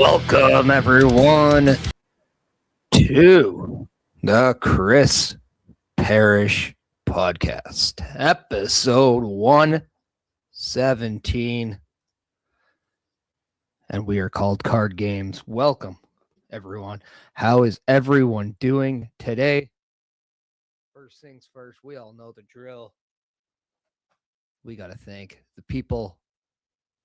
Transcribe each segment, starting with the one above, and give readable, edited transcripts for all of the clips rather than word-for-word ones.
Welcome, everyone, to the Chris Parrish Podcast, episode 117. And we are called Card Games. Welcome, everyone. How is everyone doing today? First things first, we all know the drill. We got to thank the people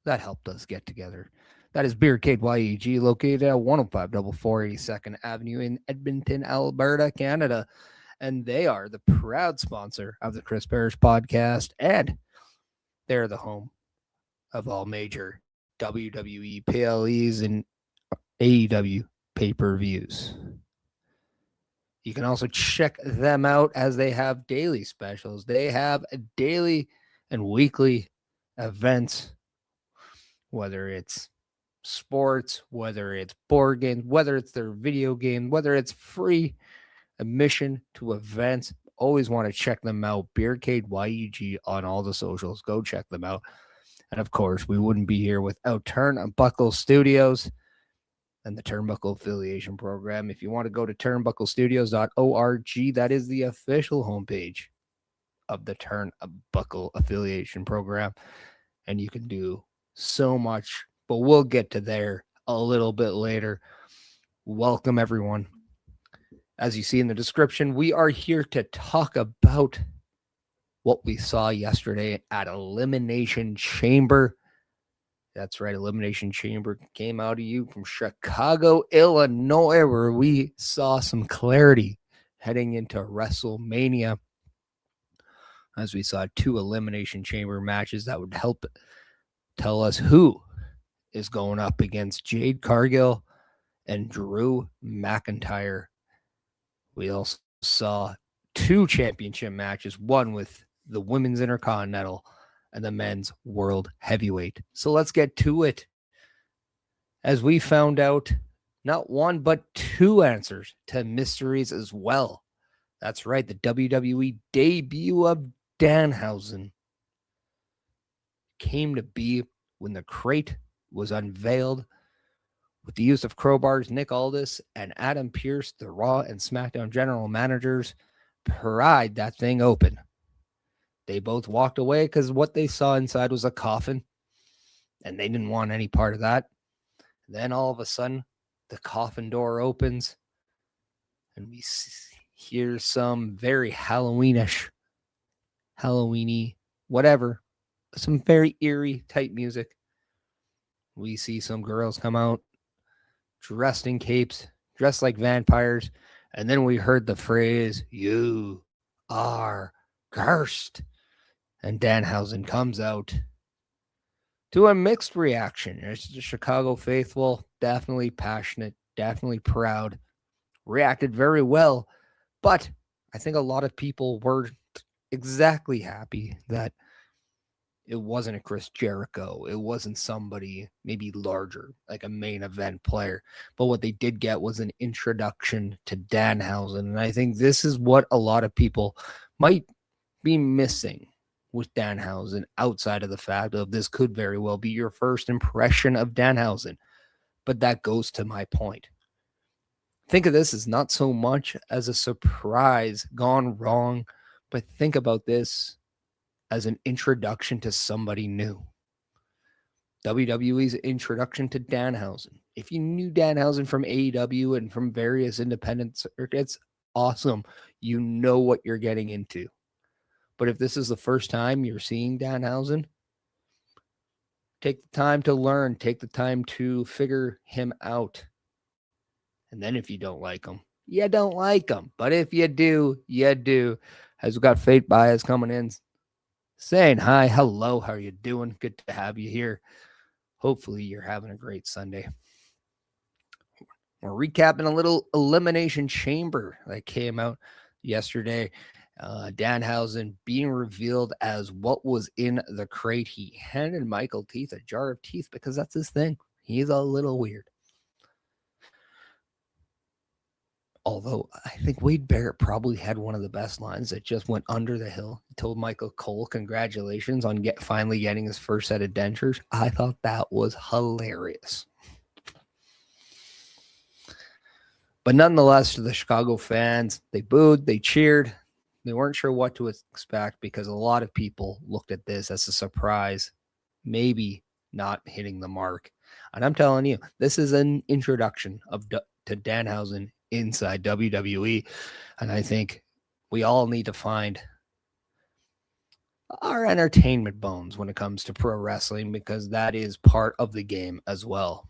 that helped us get together. That is Beercade YEG, located at 105 482nd Avenue in Edmonton, Alberta, Canada. And they are the proud sponsor of the Chris Parrish Podcast, and they're the home of all major WWE, PLEs, and AEW pay-per-views. You can also check them out as they have daily specials. They have daily and weekly events, whether it's sports, whether it's board games, whether it's their video game, whether it's free admission to events. Always want to check them out. Beercade YEG on all the socials. Go check them out. And of course, we wouldn't be here without Turnbuckle Studios and the Turnbuckle Affiliation Program. If you want to go to turnbucklestudios.org, that is the official homepage of the Turnbuckle Affiliation Program. And you can do so much, but we'll get to there a little bit later. Welcome, everyone. As you see in the description, we are here to talk about what we saw yesterday at Elimination Chamber. That's right, Elimination Chamber came out of you from Chicago, Illinois, where we saw some clarity heading into WrestleMania, as we saw 2 Elimination Chamber matches that would help tell us who is going up against Jade Cargill and Drew McIntyre. We also saw 2 championship matches, one with the Women's Intercontinental and the Men's World Heavyweight. So let's get to it. As we found out not 1, but 2 answers to mysteries as well. That's right, the WWE debut of Danhausen came to be when the crate was unveiled with the use of crowbars. Nick Aldis and Adam Pearce, the Raw and SmackDown general managers, pried that thing open. They both walked away because what they saw inside was a coffin, and they didn't want any part of that. Then all of a sudden, the coffin door opens, and we hear some very Halloweenish, Halloweeny, whatever, some very eerie type music. We see some girls come out dressed in capes, dressed like vampires, and then we heard the phrase, "You are cursed." And Danhausen comes out to a mixed reaction. It's the Chicago faithful, definitely passionate, definitely proud, reacted very well, but I think a lot of people were exactly happy that it wasn't a Chris Jericho. It wasn't somebody maybe larger, like a main event player. But what they did get was an introduction to Danhausen. And I think this is what a lot of people might be missing with Danhausen, outside of the fact of this could very well be your first impression of Danhausen. But that goes to my point. Think of this as not so much as a surprise gone wrong, but think about this as an introduction to somebody new. WWE's introduction to Danhausen. If you knew Danhausen from AEW and from various independent circuits, awesome. You know what you're getting into. But if this is the first time you're seeing Danhausen, take the time to learn. Take the time to figure him out. And then if you don't like him, you don't like him. But if you do, you do. As we got Fate Bias coming in, saying hi, hello, how are you doing? Good to have you here. Hopefully you're having a great Sunday. We're recapping a little Elimination Chamber that came out yesterday. Danhausen being revealed as what was in the crate. He handed Michael Teeth a jar of teeth because that's his thing. He's a little weird. Although I think Wade Barrett probably had one of the best lines that just went under the hill. He told Michael Cole, congratulations on finally getting his first set of dentures. I thought that was hilarious. But nonetheless, to the Chicago fans, they booed, they cheered. They weren't sure what to expect because a lot of people looked at this as a surprise, maybe not hitting the mark. And I'm telling you, this is an introduction to Danhausen inside WWE. And I think we all need to find our entertainment bones when it comes to pro wrestling, because that is part of the game as well.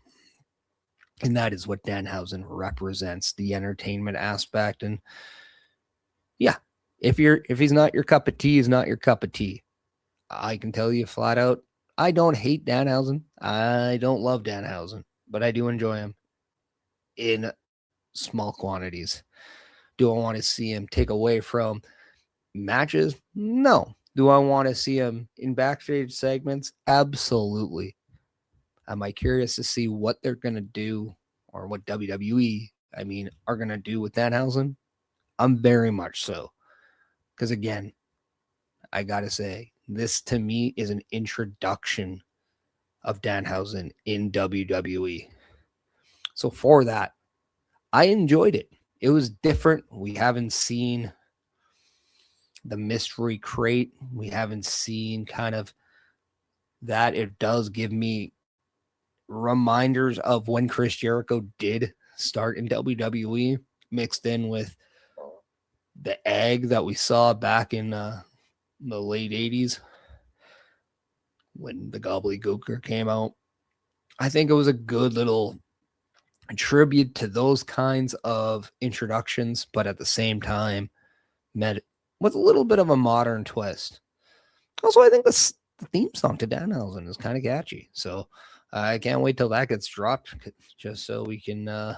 And that is what Danhausen represents, the entertainment aspect. And yeah, if he's not your cup of tea, he's not your cup of tea. I can tell you flat out, I don't hate Danhausen. I don't love Danhausen, but I do enjoy him in small quantities. Do I want to see him take away from matches? No. Do I want to see him in backstage segments? Absolutely. Am I curious to see what they're going to do, or what WWE, are going to do with Danhausen? I'm very much so. Because again, I got to say, this to me is an introduction of Danhausen in WWE. So for that, I enjoyed it. It was different. We haven't seen the mystery crate. We haven't seen kind of that. It does give me reminders of when Chris Jericho did start in WWE, mixed in with the egg that we saw back in the late 80s when the gobbledygooker came out. I think it was a good little tribute to those kinds of introductions, but at the same time, met with a little bit of a modern twist. Also, I think the theme song to Danhausen is kind of catchy. So I can't wait till that gets dropped, just so we can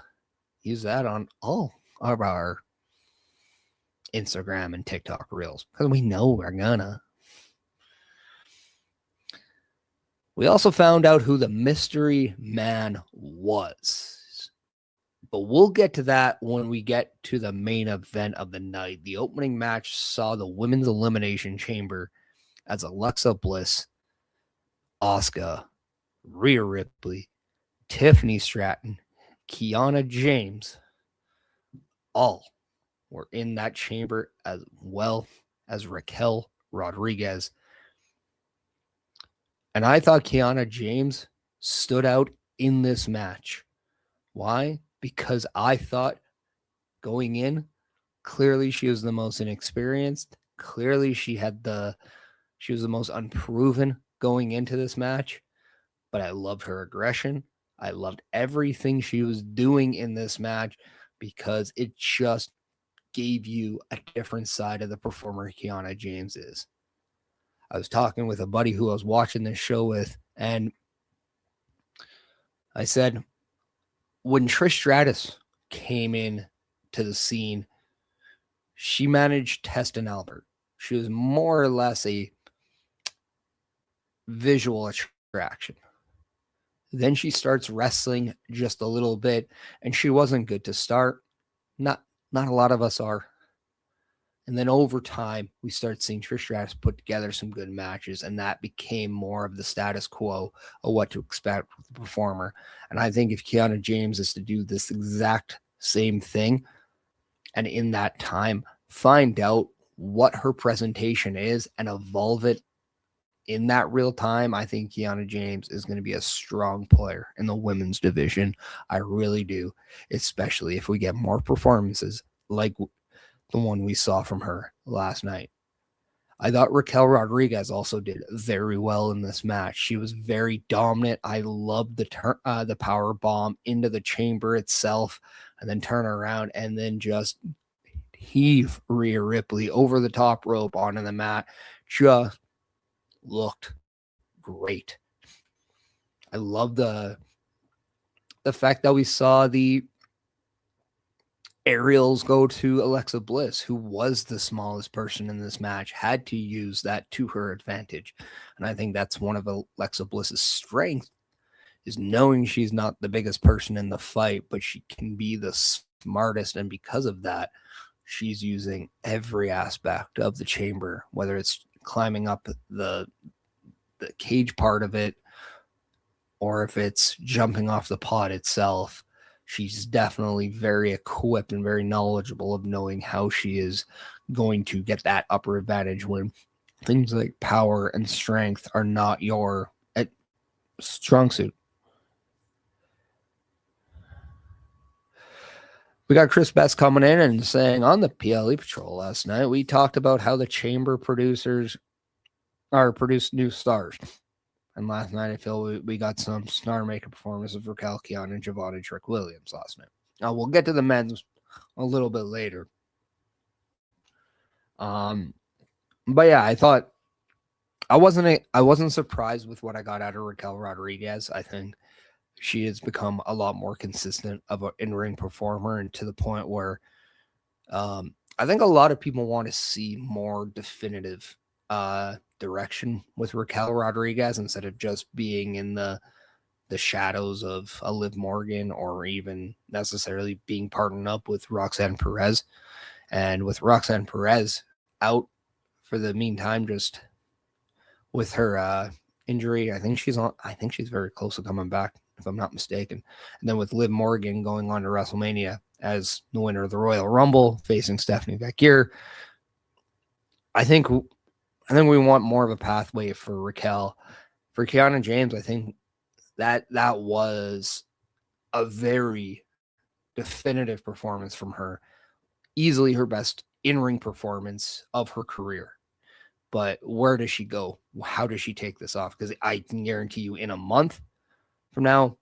use that on all of our Instagram and TikTok reels, because we know we're gonna. We also found out who the mystery man was, but we'll get to that when we get to the main event of the night. The opening match saw the Women's Elimination Chamber as Alexa Bliss, Asuka, Rhea Ripley, Tiffany Stratton, Kiana James, all were in that chamber, as well as Raquel Rodriguez. And I thought Kiana James stood out in this match. Why? Because I thought going in, clearly she was the most inexperienced. Clearly she was the most unproven going into this match. But I loved her aggression. I loved everything she was doing in this match, because it just gave you a different side of the performer Kiana James is. I was talking with a buddy who I was watching this show with, and I said, when Trish Stratus came in to the scene, she managed Test and Albert. She was more or less a visual attraction. Then she starts wrestling just a little bit, and she wasn't good to start. Not a lot of us are. And then over time, we start seeing Trish Stratus put together some good matches, and that became more of the status quo of what to expect with the performer. And I think if Kiana James is to do this exact same thing, and in that time, find out what her presentation is and evolve it in that real time, I think Kiana James is going to be a strong player in the women's division. I really do, especially if we get more performances like the one we saw from her last night. I thought Raquel Rodriguez also did very well in this match. She was very dominant. I loved the power bomb into the chamber itself, and then turn around and then just heave Rhea Ripley over the top rope onto the mat. Just looked great. I love the fact that we saw the aerials go to Alexa Bliss, who was the smallest person in this match, had to use that to her advantage. And I think that's one of Alexa Bliss's strengths, is knowing she's not the biggest person in the fight, but she can be the smartest. And because of that, she's using every aspect of the chamber, whether it's climbing up the cage part of it, or if it's jumping off the pod itself. she's definitely very equipped and very knowledgeable of knowing how she is going to get that upper advantage when things like power and strength are not your strong suit. We got Chris Best coming in and saying on the PLE Patrol last night, we talked about how the chamber producers are produced new stars. And last night, I feel we got some star maker performances for Raquel, Kiana, and Javon and Trick Williams last night. Now, we'll get to the men's a little bit later. But yeah, I thought I wasn't surprised with what I got out of Raquel Rodriguez. I think she has become a lot more consistent of an in-ring performer, and to the point where I think a lot of people want to see more definitive direction with Raquel Rodriguez instead of just being in the shadows of a Liv Morgan or even necessarily being partnered up with Roxanne Perez. And with Roxanne Perez out for the meantime, just with her injury, I think she's very close to coming back, if I'm not mistaken. And then with Liv Morgan going on to WrestleMania as the winner of the Royal Rumble, facing Stephanie Vecchir, I think we want more of a pathway for Raquel. For Kiana James, I think that was a very definitive performance from her. Easily her best in-ring performance of her career. But where does she go? How does she take this off? Because I can guarantee you in a month from now,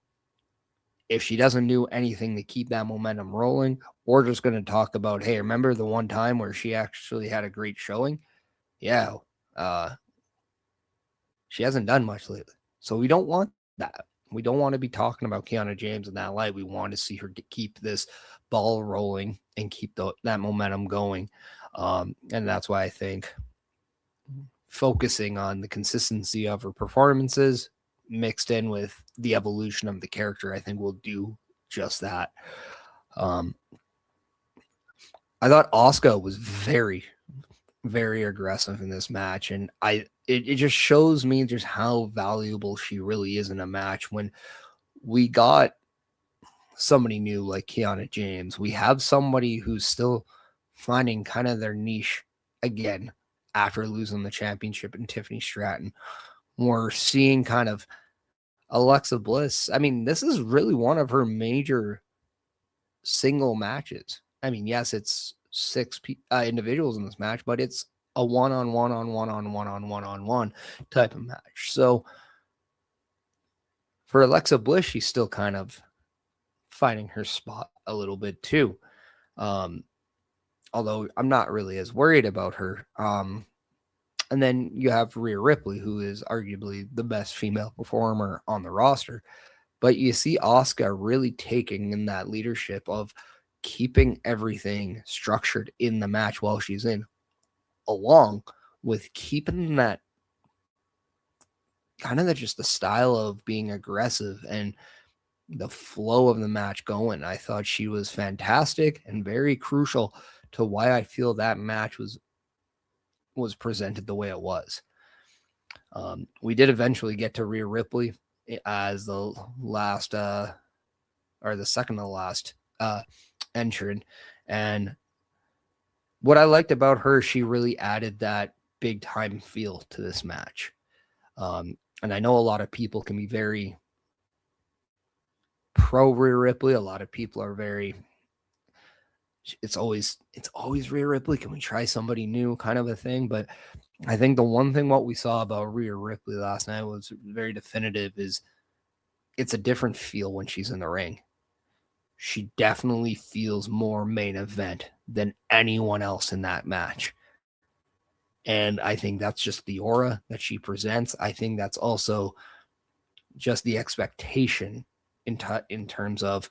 if she doesn't do anything to keep that momentum rolling, we're just going to talk about, hey, remember the one time where she actually had a great showing? Yeah. She hasn't done much lately. So we don't want that. We don't want to be talking about Kiana James in that light. We want to see her keep this ball rolling and keep that momentum going. And that's why I think focusing on the consistency of her performances mixed in with the evolution of the character, I think will do just that. I thought Asuka was very, very aggressive in this match, and it just shows me just how valuable she really is in a match. When we got somebody new like Kiana James, we have somebody who's still finding kind of their niche again after losing the championship in Tiffany Stratton. We're seeing kind of Alexa Bliss. I mean, this is really one of her major single matches. I mean, yes, it's 6 individuals in this match, but it's a one-on-one type of match. So for Alexa Bliss, she's still kind of finding her spot a little bit too. Although I'm not really as worried about her. And then you have Rhea Ripley, who is arguably the best female performer on the roster. But you see Asuka really taking in that leadership of keeping everything structured in the match while she's in, along with keeping that kind of just the style of being aggressive and the flow of the match going. I thought she was fantastic and very crucial to why I feel that match was presented the way it was. We did eventually get to Rhea Ripley as the last or the second to last entrant, and what I liked about her, she really added that big time feel to this match. And I know a lot of people can be very pro Rhea Ripley. A lot of people are very, it's always Rhea Ripley. Can we try somebody new kind of a thing? But I think the one thing what we saw about Rhea Ripley last night was very definitive is it's a different feel when she's in the ring. She definitely feels more main event than anyone else in that match. And I think that's just the aura that she presents. I think that's also just the expectation in terms of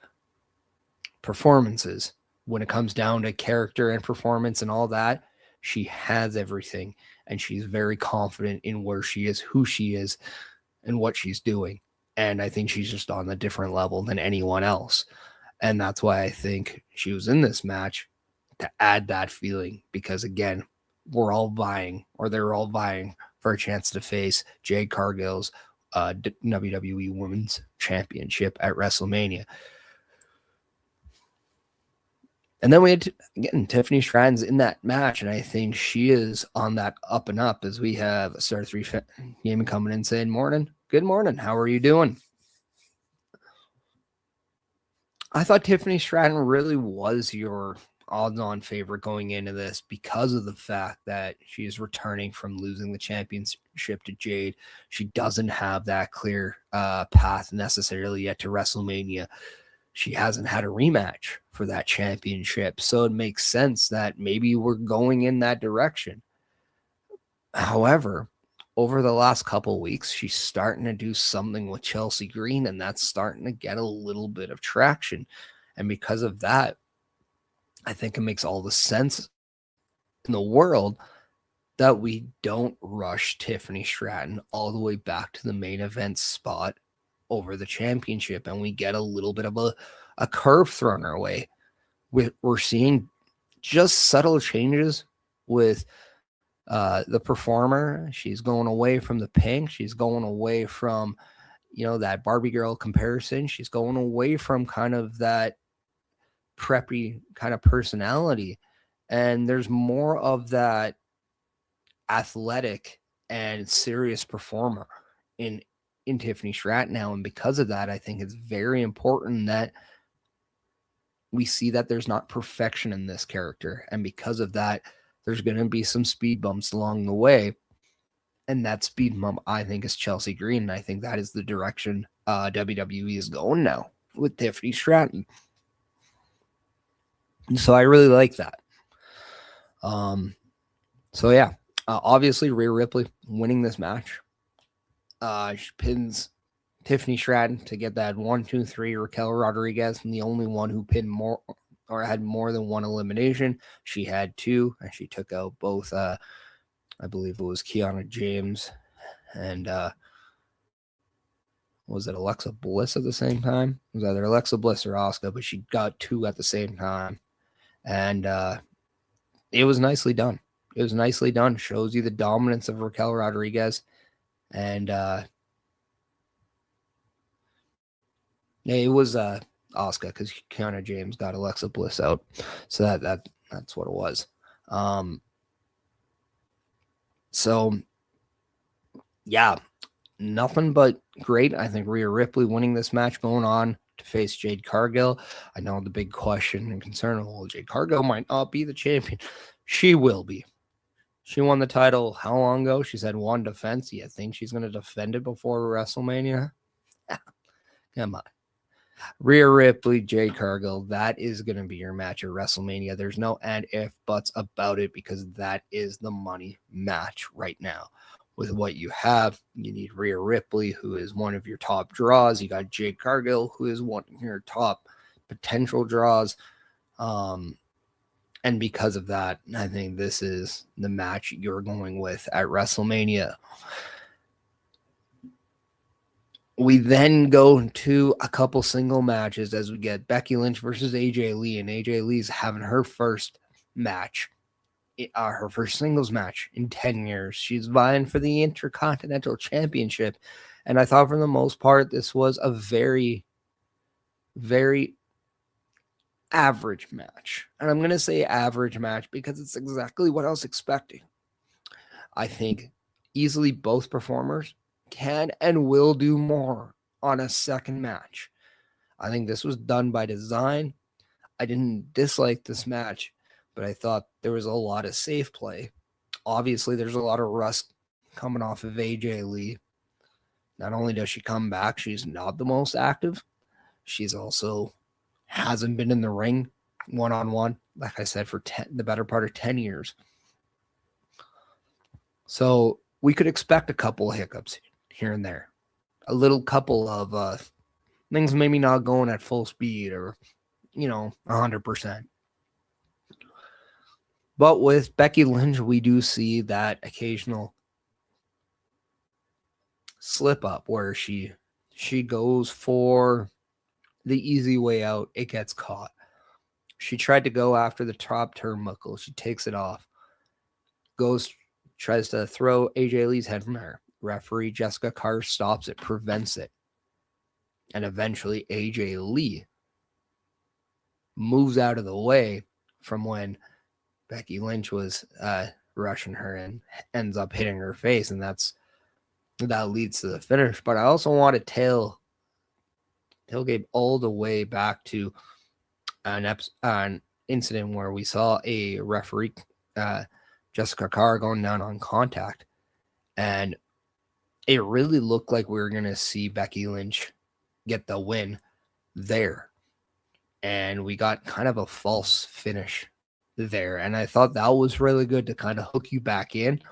performances. When it comes down to character and performance and all that, she has everything. And she's very confident in where she is, who she is, and what she's doing. And I think she's just on a different level than anyone else. And that's why I think she was in this match, to add that feeling. Because again, they're all vying for a chance to face Jade Cargill's WWE Women's Championship at WrestleMania. And then we had, again, Tiffany Stratton's in that match, and I think she is on that up and up as we have a Star 3 game coming in saying, morning, good morning, how are you doing? I thought Tiffany Stratton really was your odds-on favorite going into this because of the fact that she is returning from losing the championship to Jade. She doesn't have that clear path necessarily yet to WrestleMania. She hasn't had a rematch for that championship, so it makes sense that maybe we're going in that direction. However, over the last couple of weeks, she's starting to do something with Chelsea Green, and that's starting to get a little bit of traction. And because of that, I think it makes all the sense in the world that we don't rush Tiffany Stratton all the way back to the main event spot over the championship, and we get a little bit of a curve thrown our way. We're seeing just subtle changes with the performer. She's going away from the pink. She's going away from, that Barbie girl comparison. She's going away from kind of that preppy kind of personality. And there's more of that athletic and serious performer in Tiffany Stratton now. And because of that, I think it's very important that we see that there's not perfection in this character. And because of that, there's going to be some speed bumps along the way. And that speed bump, I think, is Chelsea Green. And I think that is the direction WWE is going now with Tiffany Stratton. So I really like that. So yeah, obviously Rhea Ripley winning this match. She pins Tiffany Stratton to get that 1, 2, 3. Raquel Rodriguez, and the only one who pinned more or had more than one elimination. She had 2, and she took out both. I believe it was Kiana James and was it Alexa Bliss at the same time? It was either Alexa Bliss or Asuka, but she got 2 at the same time. And it was nicely done. It was nicely done. Shows you the dominance of Raquel Rodriguez. And it was Asuka because Kiana James got Alexa Bliss out. So that's what it was. So, yeah, nothing but great. I think Rhea Ripley winning this match, going on to face Jade Cargill. I know the big question and concern, well, Jade Cargill might not be the champion. She will be. She won the title how long ago? She's had one defense. You think she's going to defend it before WrestleMania? Come on. Rhea Ripley, Jade Cargill, that is going to be your match at WrestleMania. There's no and if buts about it because that is the money match right now. With what you have, you need Rhea Ripley, who is one of your top draws. You got Jade Cargill, who is one of your top potential draws. And because of that, I think this is the match you're going with at WrestleMania. We then go to a couple single matches as we get Becky Lynch versus AJ Lee, and AJ Lee's having her first match, her first singles match in 10 years. She's vying for the Intercontinental Championship, and I thought for the most part this was a very, very average match. And I'm going to say average match because it's exactly what I was expecting. I think easily both performers can and will do more on a second match. I think this was done by design. I didn't dislike this match, but I thought there was a lot of safe play. Obviously, there's a lot of rust coming off of AJ Lee. Not only does she come back, she's not the most active. She's also hasn't been in the ring one-on-one, like I said, for the better part of 10 years. So we could expect a couple of hiccups here and there. A little couple of things maybe not going at full speed or, 100%. But with Becky Lynch, we do see that occasional slip up where she goes for the easy way out. It gets caught. She tried to go after the top turnbuckle. She takes it off. Tries to throw AJ Lee's head from her. Referee Jessica Carr stops it, prevents it. And eventually AJ Lee moves out of the way from when Becky Lynch was rushing her and ends up hitting her face, and that leads to the finish. But I also want to tailgate all the way back to an incident where we saw a referee, Jessica Carr, going down on contact, and it really looked like we were going to see Becky Lynch get the win there. And we got kind of a false finish there. And I thought that was really good to kind of hook you back in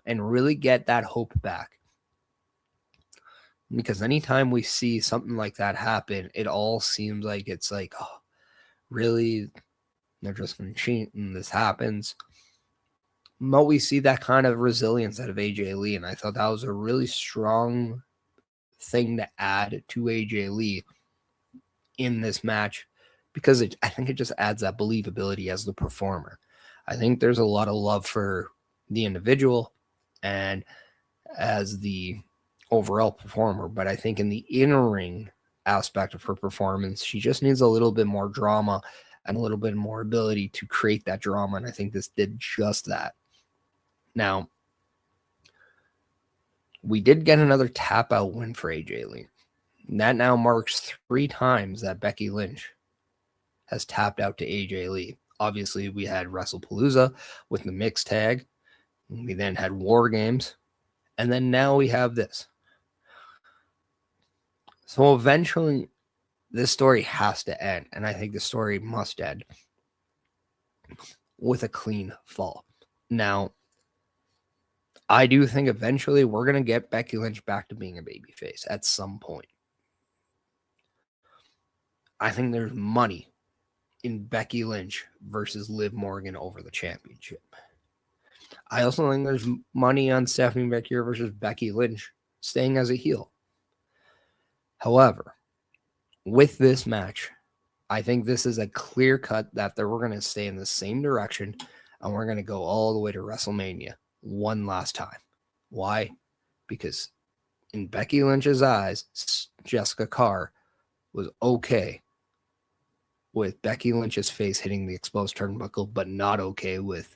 and really get that hope back. Because anytime we see something like that happen, it all seems like it's like, oh, really? They're just going to cheat and this happens. But we see that kind of resilience out of AJ Lee. And I thought that was a really strong thing to add to AJ Lee in this match, because I think it just adds that believability as the performer. I think there's a lot of love for the individual and as the overall performer, but I think in the in-ring aspect of her performance, she just needs a little bit more drama and a little bit more ability to create that drama, and I think this did just that. Now, we did get another tap-out win for AJ Lee. That now marks 3 times that Becky Lynch has tapped out to AJ Lee. Obviously, we had WrestlePalooza with the mixed tag. We then had War Games. And then now we have this. So eventually, this story has to end. And I think the story must end with a clean fall. Now, I do think eventually we're going to get Becky Lynch back to being a babyface at some point. I think there's money in Becky Lynch versus Liv Morgan over the championship. I also think there's money on Stephanie McMahon versus Becky Lynch staying as a heel. However, with this match, I think this is a clear cut that we're going to stay in the same direction and we're going to go all the way to WrestleMania one last time. Why? Because in Becky Lynch's eyes, Jessica Carr was okay with Becky Lynch's face hitting the exposed turnbuckle, but not okay with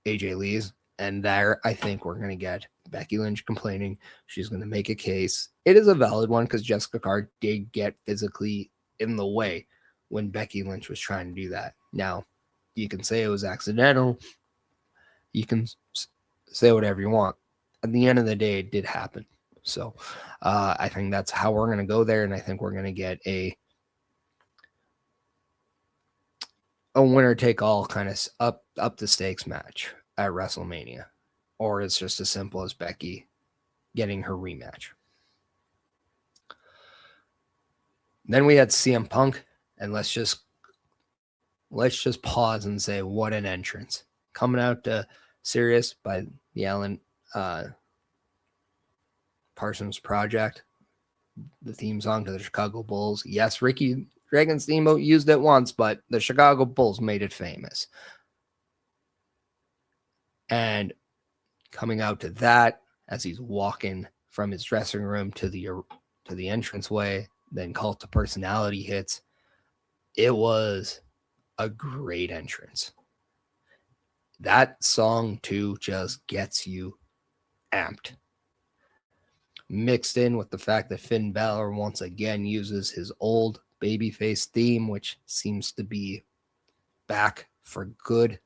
AJ Lee's. And there, I think we're going to get Becky Lynch complaining. She's going to make a case. It is a valid one because Jessica Carr did get physically in the way when Becky Lynch was trying to do that. Now, you can say it was accidental. You can say whatever you want. At the end of the day, it did happen. So I think that's how we're going to go there. And I think we're going to get a winner take all kind of up the stakes match at WrestleMania, or it's just as simple as Becky getting her rematch. Then we had CM Punk, and let's just pause and say what an entrance. Coming out to Sirius by the Alan Parsons Project, the theme song to the Chicago Bulls. Yes, Ricky Dragon Steamboat used it once, but the Chicago Bulls made it famous. And coming out to that as he's walking from his dressing room to the entranceway, then Cult of Personality hits. It was a great entrance. That song too just gets you amped. Mixed in with the fact that Finn Balor once again uses his old babyface theme, which seems to be back for good.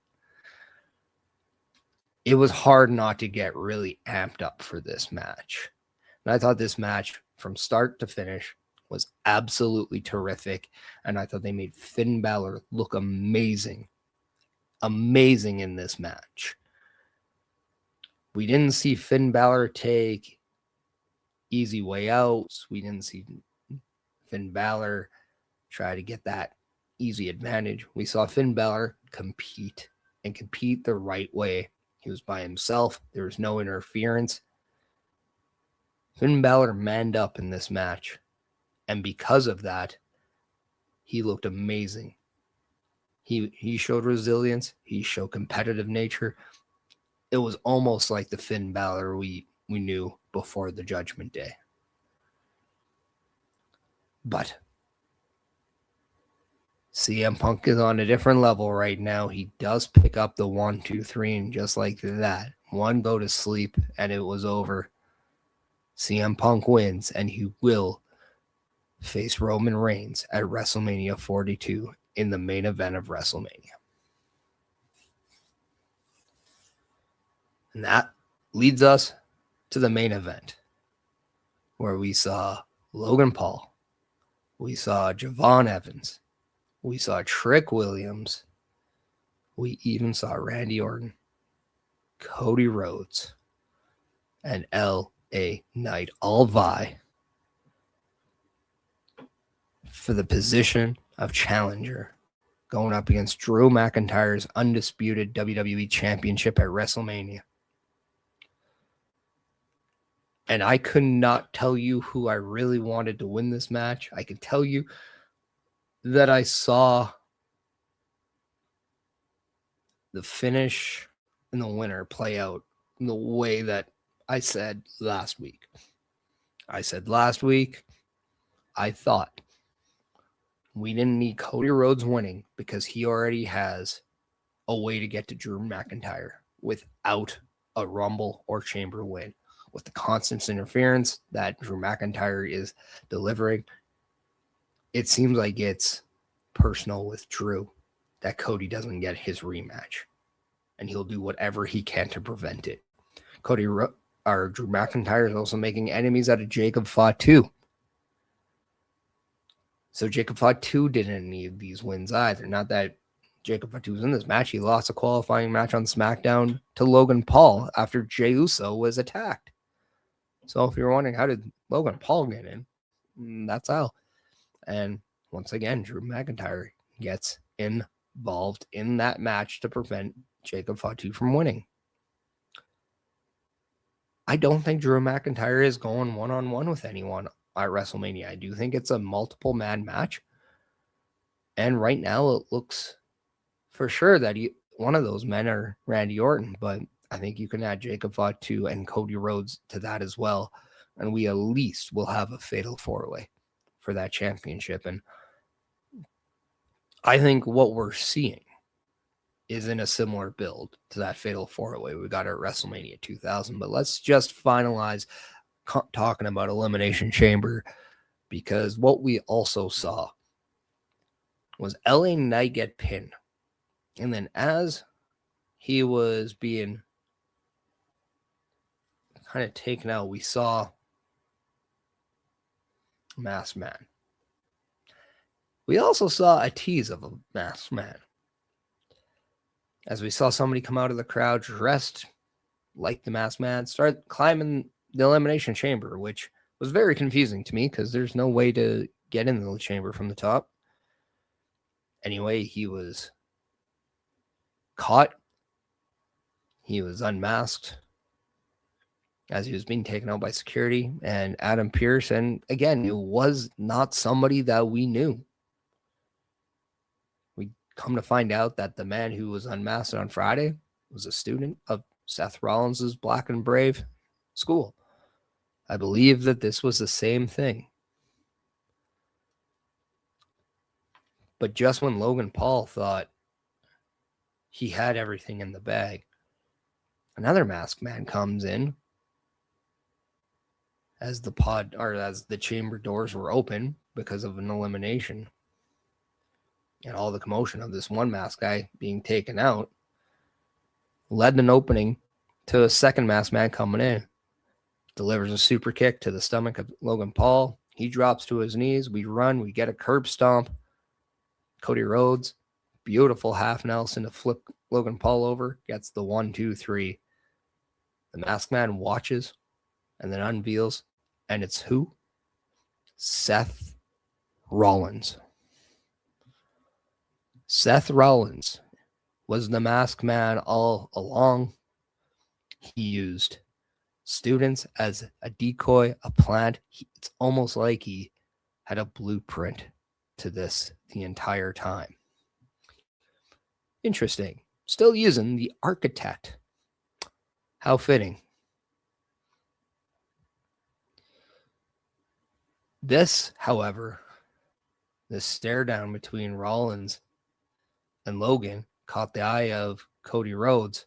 It was hard not to get really amped up for this match. And I thought this match from start to finish was absolutely terrific. And I thought they made Finn Balor look amazing. Amazing in this match. We didn't see Finn Balor take easy way outs. We didn't see Finn Balor try to get that easy advantage. We saw Finn Balor compete and compete the right way. He was by himself. There was no interference. Finn Balor manned up in this match. And because of that, he looked amazing. He showed resilience. He showed competitive nature. It was almost like the Finn Balor we knew before the Judgment Day. But CM Punk is on a different level right now. He does pick up the 1, 2, 3, and just like that, one go to sleep and it was over. CM Punk wins, and he will face Roman Reigns at WrestleMania 42 in the main event of WrestleMania. And that leads us to the main event, where we saw Logan Paul, we saw Javon Evans, we saw Trick Williams, we even saw Randy Orton, Cody Rhodes, and L.A. Knight all vie for the position of challenger, going up against Drew McIntyre's undisputed WWE Championship at WrestleMania. And I could not tell you who I really wanted to win this match. I can tell you that I saw the finish and the winner play out in the way that I said last week. I said last week, I thought we didn't need Cody Rhodes winning because he already has a way to get to Drew McIntyre without a Rumble or Chamber win. With the constant interference that Drew McIntyre is delivering, it seems like it's personal with Drew that Cody doesn't get his rematch, and he'll do whatever he can to prevent it. Drew McIntyre is also making enemies out of Jacob Fatu. So Jacob Fatu didn't need these wins either. Not that Jacob Fatu was in this match. He lost a qualifying match on SmackDown to Logan Paul after Jey Uso was attacked. So if you're wondering how did Logan Paul get in, that's how. And once again, Drew McIntyre gets involved in that match to prevent Jacob Fatu from winning. I don't think Drew McIntyre is going one-on-one with anyone at WrestleMania. I do think it's a multiple man match. And right now it looks for sure that one of those men are Randy Orton, but I think you can add Jacob Fatu and Cody Rhodes to that as well. And we at least will have a fatal four-way for that championship. And I think what we're seeing is in a similar build to that fatal four-way we got at WrestleMania 2000. But let's just finalize talking about Elimination Chamber, because what we also saw was LA Knight get pinned. And then as he was being kind of taken out, we saw Masked Man. We also saw a tease of a Masked Man, as we saw somebody come out of the crowd dressed like the Masked Man, start climbing the Elimination Chamber, which was very confusing to me because there's no way to get in the chamber from the top. Anyway, he was caught. He was unmasked as he was being taken out by security, and Adam Pearce. And again, it was not somebody that we knew. We come to find out that the man who was unmasked on Friday was a student of Seth Rollins' Black and Brave school. I believe that this was the same thing. But just when Logan Paul thought he had everything in the bag, another Masked Man comes in as the chamber doors were open because of an elimination and all the commotion of this one masked guy being taken out, led an opening to a second Masked Man coming in. Delivers a super kick to the stomach of Logan Paul. He drops to his knees. We run. We get a curb stomp. Cody Rhodes, beautiful half Nelson to flip Logan Paul over. Gets the 1, 2, 3. The Masked Man watches and then unveils. And it's who? Seth Rollins. Seth Rollins was the Masked Man all along. He used students as a decoy, a plant. It's almost like he had a blueprint to this the entire time. Interesting. Still using the architect. How fitting. This, however, The stare down between Rollins and Logan caught the eye of Cody Rhodes.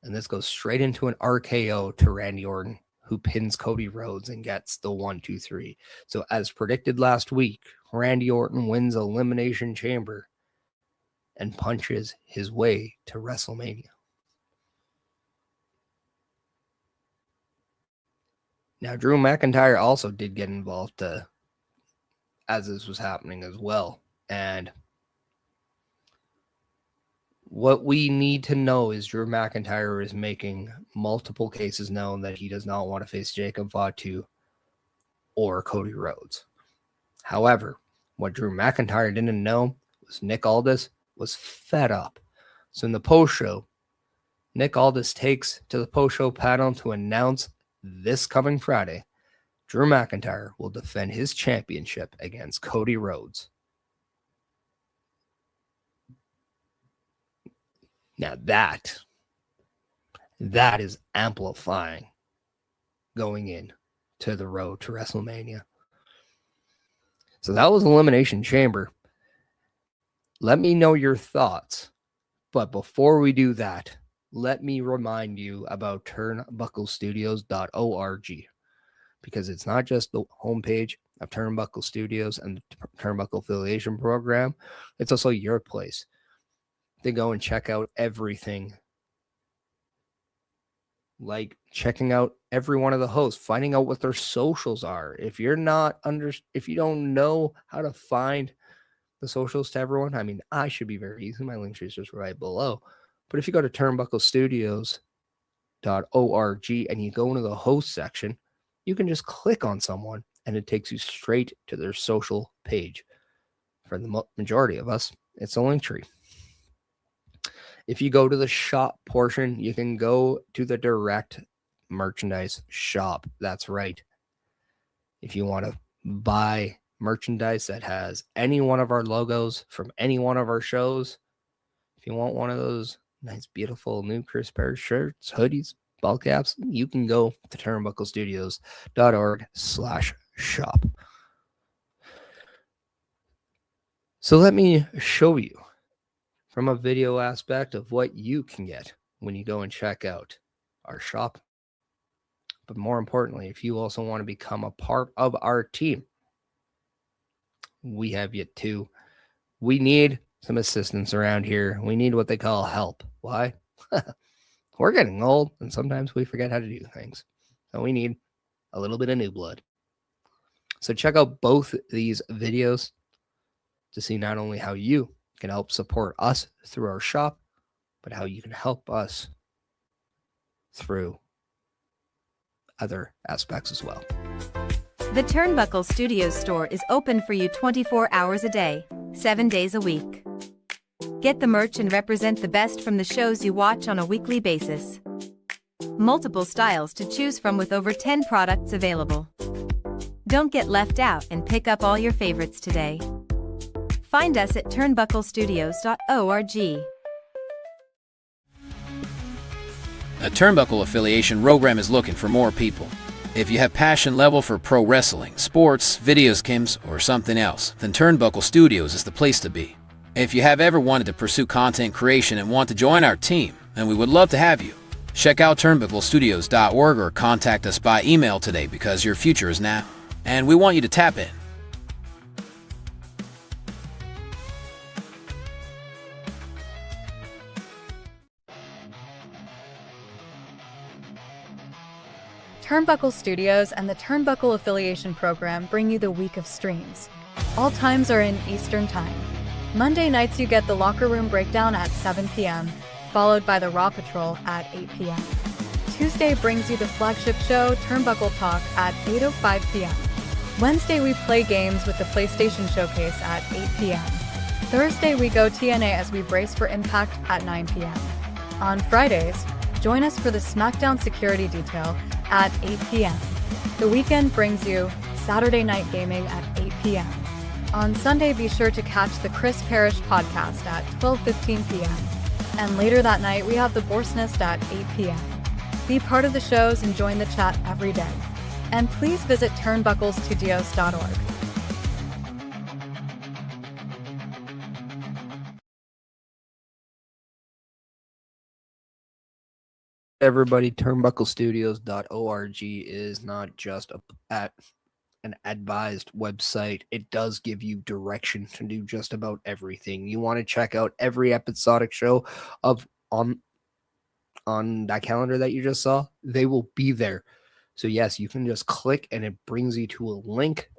And this goes straight into an RKO to Randy Orton, who pins Cody Rhodes and gets the 1-2-3. So as predicted last week, Randy Orton wins Elimination Chamber and punches his way to WrestleMania. Now, Drew McIntyre also did get involved as this was happening as well. And what we need to know is Drew McIntyre is making multiple cases known that he does not want to face Jacob Fatu or Cody Rhodes. However, what Drew McIntyre didn't know was Nick Aldis was fed up. So in the post-show, Nick Aldis takes to the post-show panel to announce this coming Friday, Drew McIntyre will defend his championship against Cody Rhodes. Now that is amplifying going in to the road to WrestleMania. So that was Elimination Chamber. Let me know your thoughts. But before we do that, let me remind you about turnbucklestudios.org, because it's not just the homepage of Turnbuckle Studios and the Turnbuckle Affiliation Program. It's also your place to go and check out everything, like checking out every one of the hosts, finding out what their socials are. If you don't know how to find the socials to everyone, I mean, I should be very easy. My link is just right below. But if you go to turnbucklestudios.org and you go into the host section, you can just click on someone and it takes you straight to their social page. For the majority of us, it's a link tree. If you go to the shop portion, you can go to the direct merchandise shop. That's right. If you want to buy merchandise that has any one of our logos from any one of our shows, if you want one of those nice, beautiful new crisp pair of shirts, hoodies, ball caps, you can go to turnbucklestudios.org/shop. So let me show you from a video aspect of what you can get when you go and check out our shop. But more importantly, if you also want to become a part of our team, we have you too. We need some assistance around here. We need what they call help. Why? We're getting old, and sometimes we forget how to do things. So we need a little bit of new blood. So check out both these videos to see not only how you can help support us through our shop, but how you can help us through other aspects as well. The Turnbuckle Studios store is open for you 24 hours a day, 7 days a week. Get the merch and represent the best from the shows you watch on a weekly basis. Multiple styles to choose from with over 10 products available. Don't get left out and pick up all your favorites today. Find us at turnbucklestudios.org. A Turnbuckle affiliation program is looking for more people. If you have passion level for pro wrestling, sports, video games, or something else, then Turnbuckle Studios is the place to be. If you have ever wanted to pursue content creation and want to join our team, then we would love to have you. Check out turnbucklestudios.org or contact us by email today, because your future is now, and we want you to tap in. Turnbuckle Studios and the Turnbuckle Affiliation Program bring you the week of streams. All times are in Eastern Time. Monday nights you get the Locker Room Breakdown at 7 p.m., followed by the Raw Patrol at 8 p.m. Tuesday brings you the flagship show, Turnbuckle Talk, at 8:05 p.m. Wednesday we play games with the PlayStation Showcase at 8 p.m. Thursday we go TNA as we brace for Impact at 9 p.m. On Fridays, join us for the SmackDown Security Detail at 8 p.m. The weekend brings you Saturday Night Gaming at 8 p.m. On Sunday, be sure to catch the Chris Parrish podcast at 12:15 p.m. And later that night, we have the Boar's Nest at 8 p.m. Be part of the shows and join the chat every day. And please visit turnbucklestudios.org. everybody, turnbucklestudios.org is not just an advised website. It does give you direction to do just about everything. You want to check out every episodic show of on that calendar that you just saw, they will be there. So yes, you can just click and it brings you to a link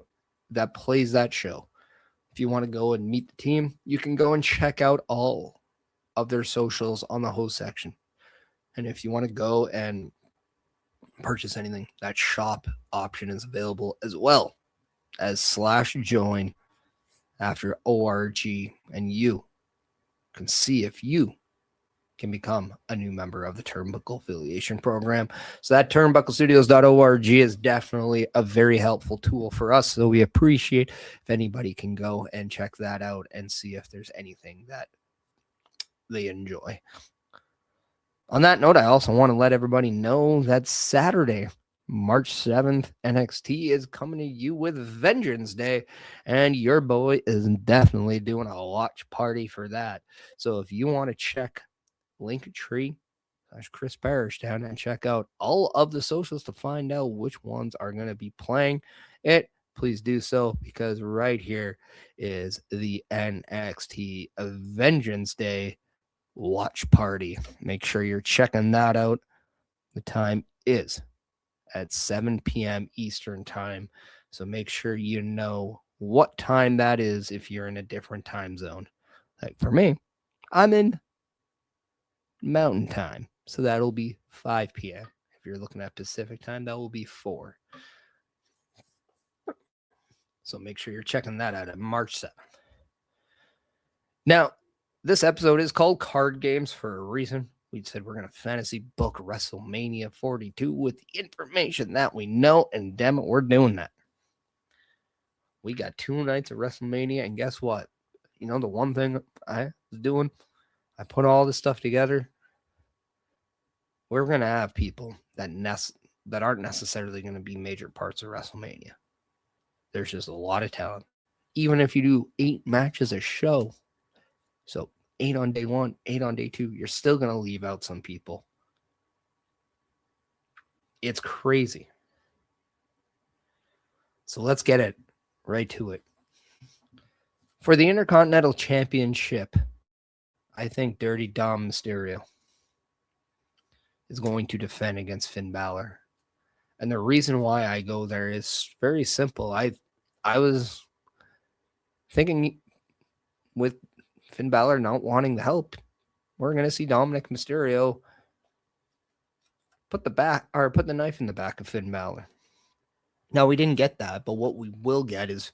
that plays that show. If you want to go and meet the team, you can go and check out all of their socials on the host section. And if you want to go and purchase anything, that shop option is available as well as /join after org, and you can see if you can become a new member of the Turnbuckle Affiliation Program. So that turnbucklestudios.org is definitely a very helpful tool for us. So we appreciate if anybody can go and check that out and see if there's anything that they enjoy. On that note, I also want to let everybody know that Saturday, March 7th, NXT is coming to you with Vengeance Day, and your boy is definitely doing a watch party for that. So if you want to check Linktree/Chris Parrish down and check out all of the socials to find out which ones are going to be playing it, please do so, because right here is the NXT Vengeance Day watch party. Make sure you're checking that out. The time is at 7 p.m. Eastern time. So make sure you know what time that is if you're in a different time zone. Like for me, I'm in Mountain Time. So that'll be 5 p.m. If you're looking at Pacific time, that will be 4. So make sure you're checking that out at March 7th. Now, this episode is called Card Games for a reason. We said we're going to fantasy book WrestleMania 42 with the information that we know, and damn it, we're doing that. We got 2 nights of WrestleMania, and guess what? You know, the one thing I was doing, I put all this stuff together. We're going to have people that aren't necessarily going to be major parts of WrestleMania. There's just a lot of talent. Even if you do 8 matches a show, so 8 on day 1, 8 on day 2, you're still going to leave out some people. It's crazy. So let's get it right to it. For the Intercontinental Championship, I think Dirty Dom Mysterio is going to defend against Finn Balor. And the reason why I go there is very simple. I was thinking with Finn Balor not wanting the help, we're going to see Dominic Mysterio put the knife in the back of Finn Balor. Now, we didn't get that, but what we will get is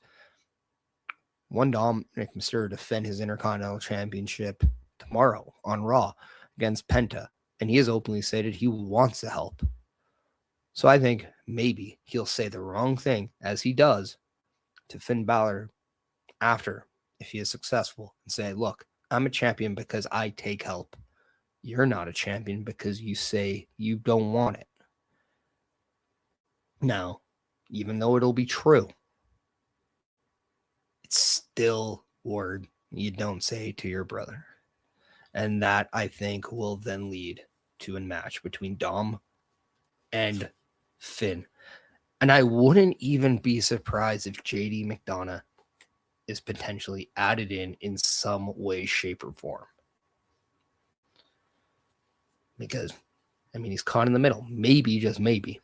one Dominic Mysterio defend his Intercontinental Championship tomorrow on Raw against Penta, and he has openly stated he wants the help. So I think maybe he'll say the wrong thing, as he does, to Finn Balor after, if he is successful, and say, look, I'm a champion because I take help. You're not a champion because you say you don't want it. Now, even though it'll be true, it's still word you don't say to your brother. And that, I think, will then lead to a match between Dom and Finn. And I wouldn't even be surprised if JD McDonough is potentially added in some way, shape, or form. Because, I mean, he's caught in the middle. Maybe, just maybe,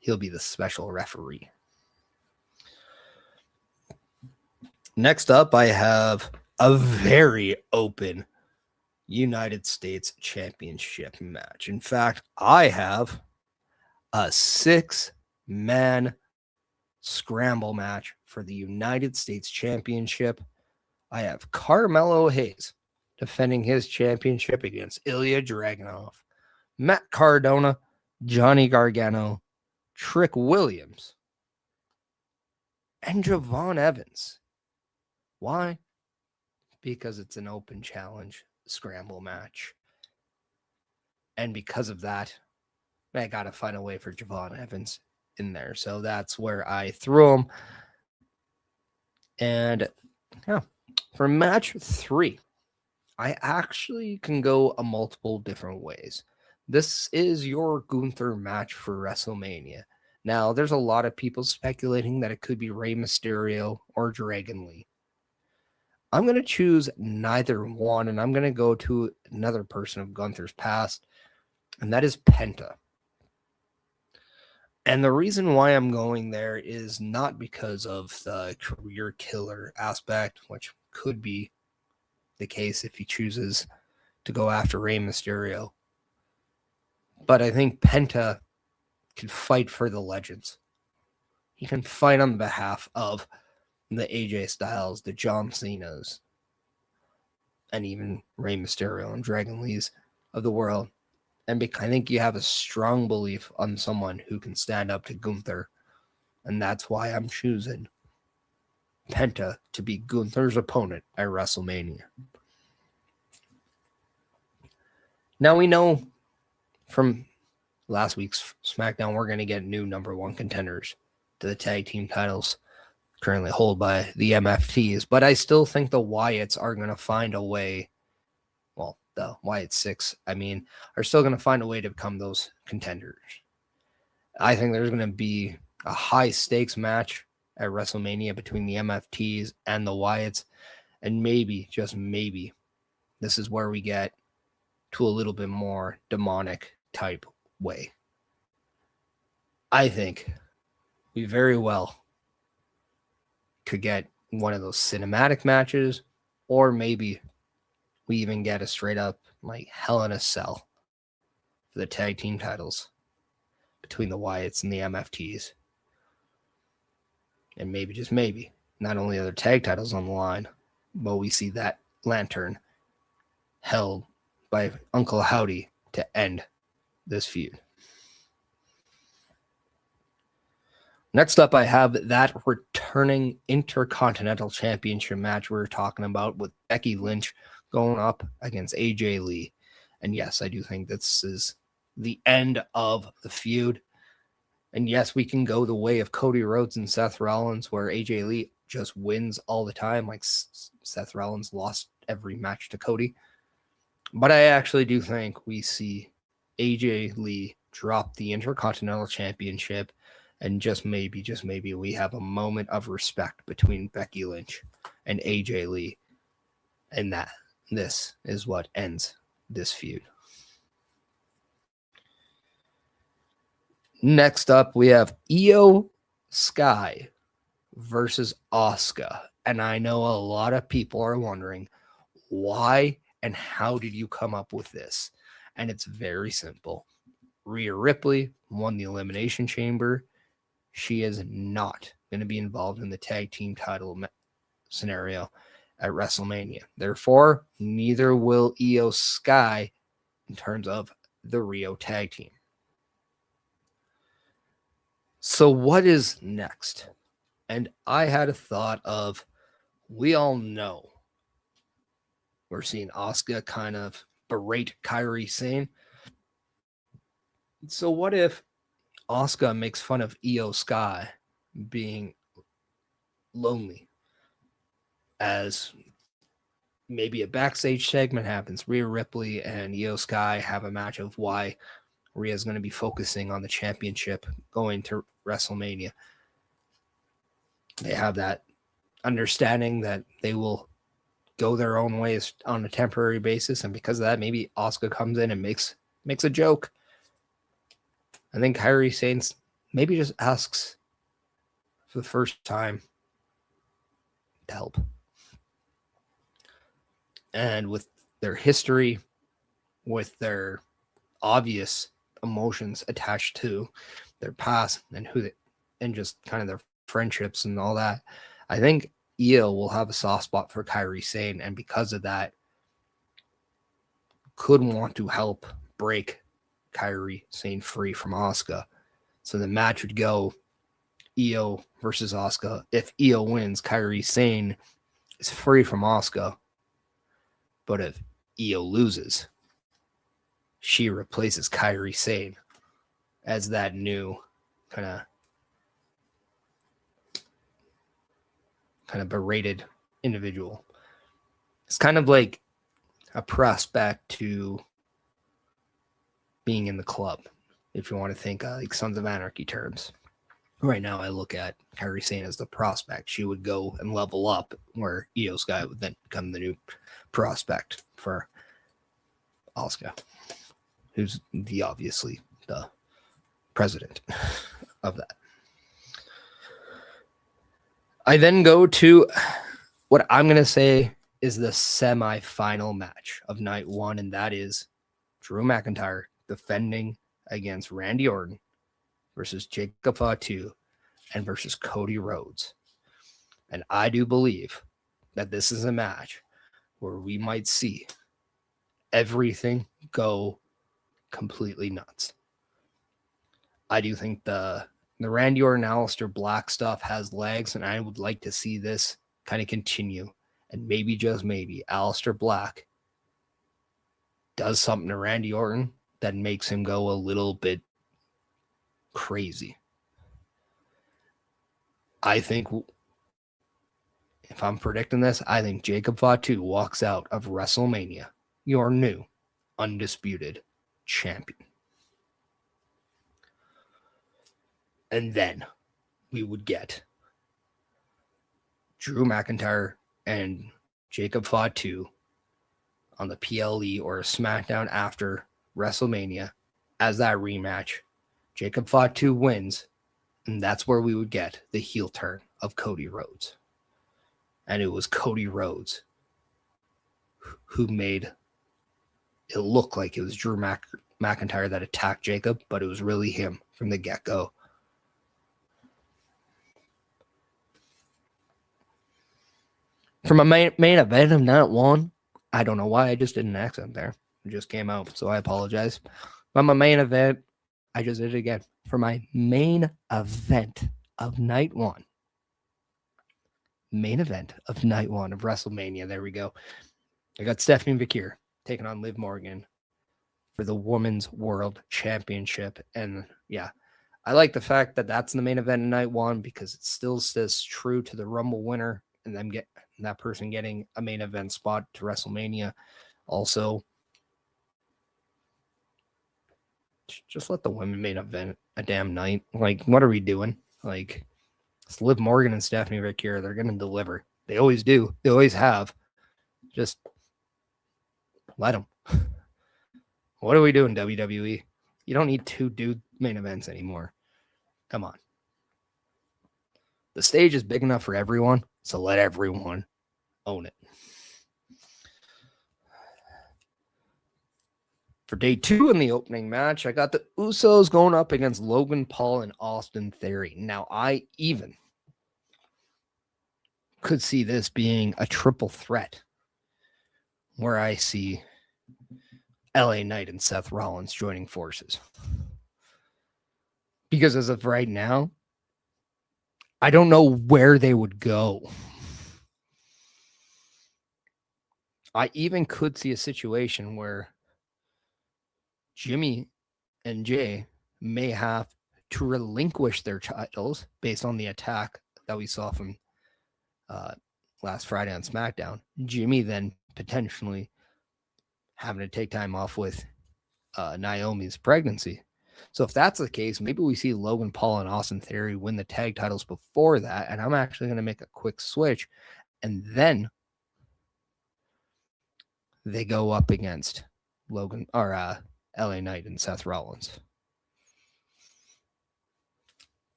he'll be the special referee. Next up, I have a very open United States Championship match. In fact, I have a 6-man scramble match for the United States Championship. I have Carmelo Hayes defending his championship against Ilya Dragunov, Matt Cardona, Johnny Gargano, Trick Williams, and Javon Evans. Why? Because it's an open challenge scramble match. And because of that, I got to find a way for Javon Evans in there. So that's where I threw him. And yeah, for match 3, I actually can go a multiple different ways. This is your Gunther match for WrestleMania. Now, there's a lot of people speculating that it could be Rey Mysterio or Dragon Lee. I'm going to choose neither one, and I'm going to go to another person of Gunther's past, and that is Penta. And the reason why I'm going there is not because of the career killer aspect, which could be the case if he chooses to go after Rey Mysterio. But I think Penta can fight for the legends. He can fight on behalf of the AJ Styles, the John Cenas, and even Rey Mysterio and Dragon Lee's of the world. And I think you have a strong belief on someone who can stand up to Gunther. And that's why I'm choosing Penta to be Gunther's opponent at WrestleMania. Now we know from last week's SmackDown, we're going to get new number one contenders to the tag team titles currently held by the MFTs. But I still think the Wyatts are going to find a way. Well, the Wyatt Six, are still going to find a way to become those contenders. I think there's going to be a high stakes match at WrestleMania between the MFTs and the Wyatts. And maybe, just maybe, this is where we get to a little bit more demonic type way. I think we very well could get one of those cinematic matches, or maybe we even get a straight up like Hell in a Cell for the tag team titles between the Wyatts and the MFTs. And maybe, just maybe, not only are there tag titles on the line, but we see that lantern held by Uncle Howdy to end this feud. Next up, I have that returning Intercontinental Championship match we were talking about with Becky Lynch going up against AJ Lee. And yes, I do think this is the end of the feud. And yes, we can go the way of Cody Rhodes and Seth Rollins, where AJ Lee just wins all the time, like Seth Rollins lost every match to Cody. But I actually do think we see AJ Lee drop the Intercontinental Championship, and just maybe, we have a moment of respect between Becky Lynch and AJ Lee, and that this is what ends this feud. Next up, we have Io Sky versus Asuka. And I know a lot of people are wondering, why and how did you come up with this? And it's very simple. Rhea Ripley won the Elimination Chamber. She is not going to be involved in the tag team title scenario at WrestleMania. Therefore, neither will Io Sky in terms of the Rio tag team. So what is next? And I had a thought of, we all know we're seeing Asuka kind of berate Kairi Sane. So what if Asuka makes fun of Io Sky being lonely, as maybe a backstage segment happens? Rhea Ripley and Io Sky have a match of why Rhea's going to be focusing on the championship going to WrestleMania. They have that understanding that they will go their own ways on a temporary basis, and because of that, maybe Asuka comes in and makes a joke. I think Kairi Sane maybe just asks for the first time to help. And with their history, with their obvious emotions attached to their past and and just kind of their friendships and all that, I think Io will have a soft spot for Kairi Sane, and because of that, could want to help break Kairi Sane free from Asuka. So the match would go Io versus Asuka. If Io wins, Kairi Sane is free from Asuka. But if Io loses, she replaces Kairi Sane as that new kind of berated individual. It's kind of like a prospect to being in the club, if you want to think like Sons of Anarchy terms. Right now, I look at Kairi Sane as the prospect. She would go and level up, where Io Sky would then become the new prospect for Asuka, who's obviously the president of that. I then go to what I'm going to say is the semi-final match of night one, and that is Drew McIntyre defending against Randy Orton versus Jacob Fatu and versus Cody Rhodes. And I do believe that this is a match where we might see everything go completely nuts. I do think the Randy Orton, Aleister Black stuff has legs, and I would like to see this kind of continue. And maybe, just maybe, Aleister Black does something to Randy Orton that makes him go a little bit crazy. I think, if I'm predicting this, I think Jacob Fatu walks out of WrestleMania your new undisputed champion. And then we would get Drew McIntyre and Jacob Fatu on the PLE or a SmackDown after WrestleMania as that rematch. Jacob Fatu wins, and that's where we would get the heel turn of Cody Rhodes. And it was Cody Rhodes who made it look like it was Drew McIntyre that attacked Jacob, but it was really him from the get-go. For my main event of night one, I don't know why I just did an accent there. It just came out, so I apologize. But my main event, I just did it again. For my main event of night one. Main event of night one of WrestleMania. There we go. I got Stephanie McMahon taking on Liv Morgan for the Women's World Championship. And yeah, I like the fact that that's the main event of night one because it still says true to the Rumble winner and them get that person getting a main event spot to WrestleMania. Also, just let the women main event a damn night. Like, what are we doing? Like, it's Liv Morgan and Stephanie McMahon. They're going to deliver. They always do. They always have. Just let them. What are we doing, WWE? You don't need two dude main events anymore. Come on. The stage is big enough for everyone, so let everyone own it. For day two in the opening match, I got the Usos going up against Logan Paul and Austin Theory. Now, I even could see this being a triple threat where I see LA Knight and Seth Rollins joining forces. Because as of right now, I don't know where they would go. I even could see a situation where Jimmy and Jay may have to relinquish their titles based on the attack that we saw from last Friday on SmackDown. Jimmy then potentially having to take time off with Naomi's pregnancy. So if that's the case, maybe we see Logan Paul and Austin Theory win the tag titles before that. And I'm actually going to make a quick switch. And then they go up against Logan or LA Knight and Seth Rollins.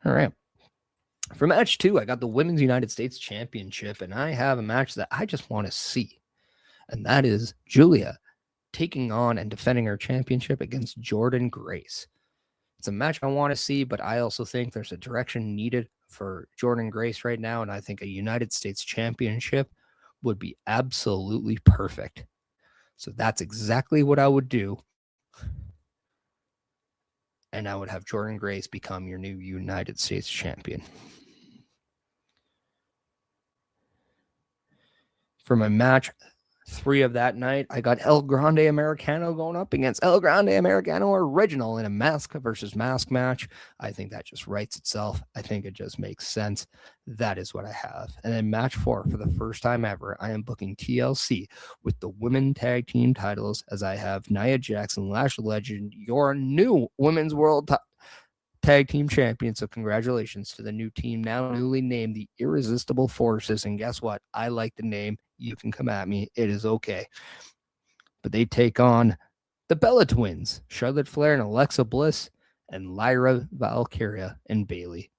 All right. For match two, I got the Women's United States Championship, and I have a match that I just want to see. And that is Julia taking on and defending her championship against Jordan Grace. It's a match I want to see, but I also think there's a direction needed for Jordan Grace right now, and I think a United States Championship would be absolutely perfect. So that's exactly what I would do. And I would have Jordan Grace become your new United States champion. For my match 3 of that night, I got El Grande Americano going up against El Grande Americano Original in a mask versus mask match. I think that just writes itself. I think it just makes sense. That is what I have. And then match 4, for the first time ever, I am booking TLC with the women tag team titles, as I have Nia Jackson, Lash Legend, your new women's world tag team champion. So congratulations to the new team, now newly named the Irresistible Forces. And guess what? I like the name. You can come at me. It is okay. But they take on the Bella Twins, Charlotte Flair and Alexa Bliss, and Lyra Valkyria and Bailey.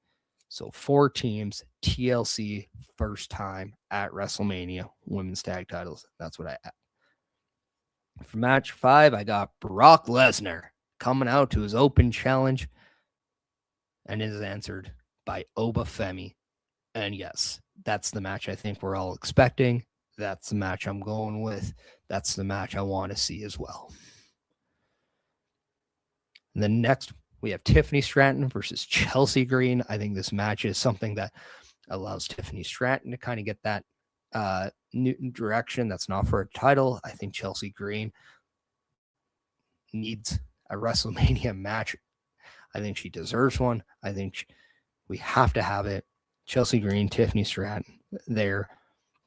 So 4 teams, TLC, first time at WrestleMania, women's tag titles. That's what I have. For match 5, I got Brock Lesnar coming out to his open challenge, and is answered by Oba Femi. And yes, that's the match I think we're all expecting. That's the match I'm going with. That's the match I want to see as well. And then next, we have Tiffany Stratton versus Chelsea Green. I think this match is something that allows Tiffany Stratton to kind of get that new direction. That's not for a title. I think Chelsea Green needs a WrestleMania match. I think she deserves one. I think we have to have it. Chelsea Green, Tiffany Stratton there.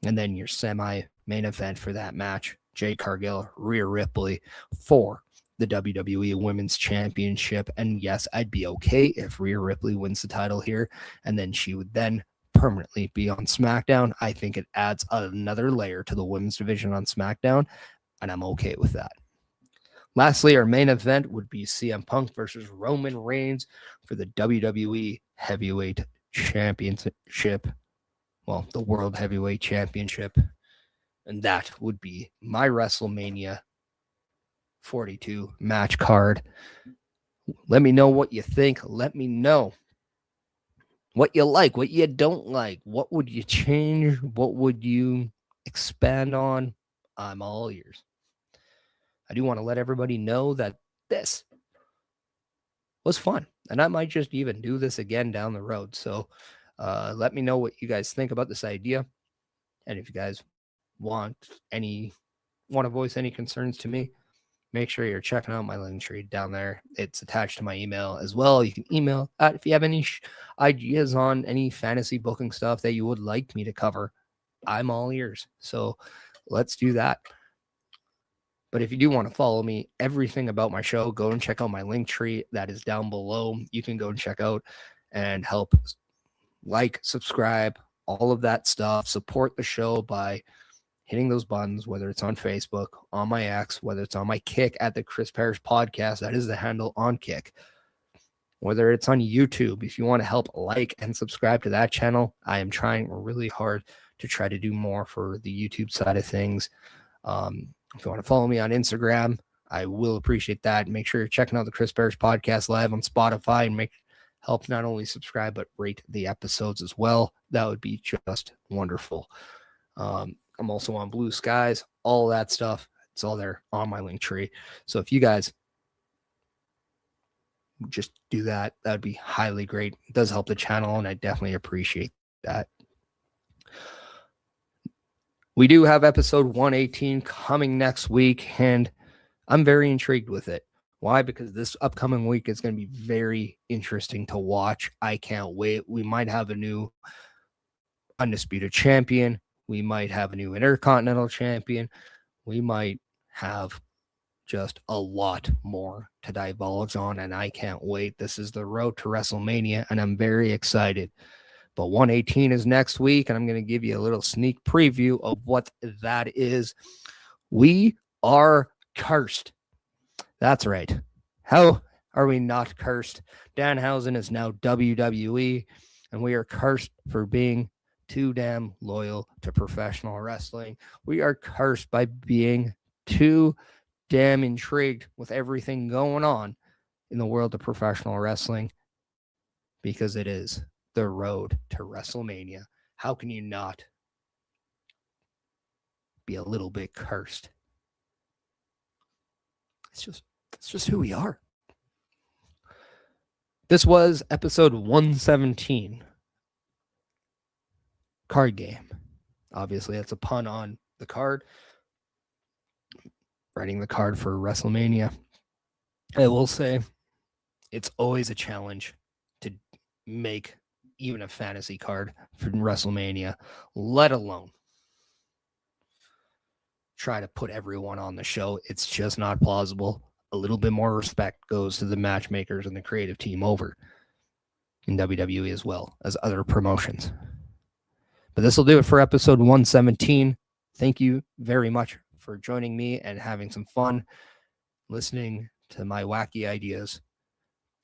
And then your semi-main event for that match, Jade Cargill, Rhea Ripley for the WWE Women's Championship. And yes, I'd be okay if Rhea Ripley wins the title here, and then she would then permanently be on SmackDown. I think it adds another layer to the women's division on SmackDown, and I'm okay with that. Lastly, our main event would be CM Punk versus Roman Reigns for the WWE Heavyweight Championship. Well, the World Heavyweight Championship. And that would be my WrestleMania 42 match card. Let me know what you think. Let me know what you like, what you don't like. What would you change? What would you expand on? I'm all ears. I do want to let everybody know that this was fun, and I might just even do this again down the road. So let me know what you guys think about this idea. And if you guys want to voice any concerns to me, make sure you're checking out my link tree down there. It's attached to my email as well. You can email if you have any ideas on any fantasy booking stuff that you would like me to cover. I'm all ears. So let's do that. But if you do want to follow me, everything about my show, go and check out my link tree that is down below. You can go and check out and help subscribe, all of that stuff. Support the show by hitting those buttons, whether it's on Facebook, on my X, whether it's on my Kick at the Chris Parrish Podcast. That is the handle on Kick. Whether it's on YouTube, if you want to help and subscribe to that channel, I am trying really hard to try to do more for the YouTube side of things. If you want to follow me on Instagram, I will appreciate that. Make sure you're checking out the Chris Parrish Podcast live on Spotify, and help not only subscribe, but rate the episodes as well. That would be just wonderful. I'm also on Blue Skies, all that stuff. It's all there on my link tree. So if you guys just do that, that would be highly great. It does help the channel, and I definitely appreciate that. We do have episode 118 coming next week, and I'm very intrigued with it. Why? Because this upcoming week is going to be very interesting to watch. I can't wait. We might have a new undisputed champion. We might have a new intercontinental champion. We might have just a lot more to divulge on, and I can't wait. This is the road to WrestleMania, and I'm very excited. But 118 is next week, and I'm going to give you a little sneak preview of what that is. We are cursed. That's right. How are we not cursed? Danhausen is now WWE, and we are cursed for being too damn loyal to professional wrestling. We are cursed by being too damn intrigued with everything going on in the world of professional wrestling, because it is the road to WrestleMania. How can you not be a little bit cursed? It's just who we are. This was episode 117. Card game. Obviously, that's a pun on the card. writing the card for WrestleMania. I will say it's always a challenge to make even a fantasy card for WrestleMania, let alone try to put everyone on the show. It's just not plausible. A little bit more respect goes to the matchmakers and the creative team over in WWE as well as other promotions. But this will do it for episode 117. Thank you very much for joining me and having some fun listening to my wacky ideas.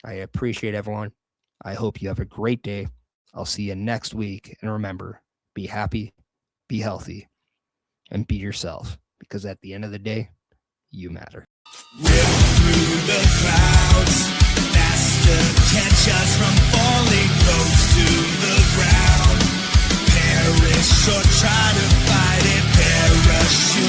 I appreciate everyone. I hope you have a great day. I'll see you next week. And remember, be happy, be healthy, and be yourself. Because at the end of the day, you matter. Rip through the clouds, faster, catch us from falling close to the ground. Perish or try to fight it, parachute.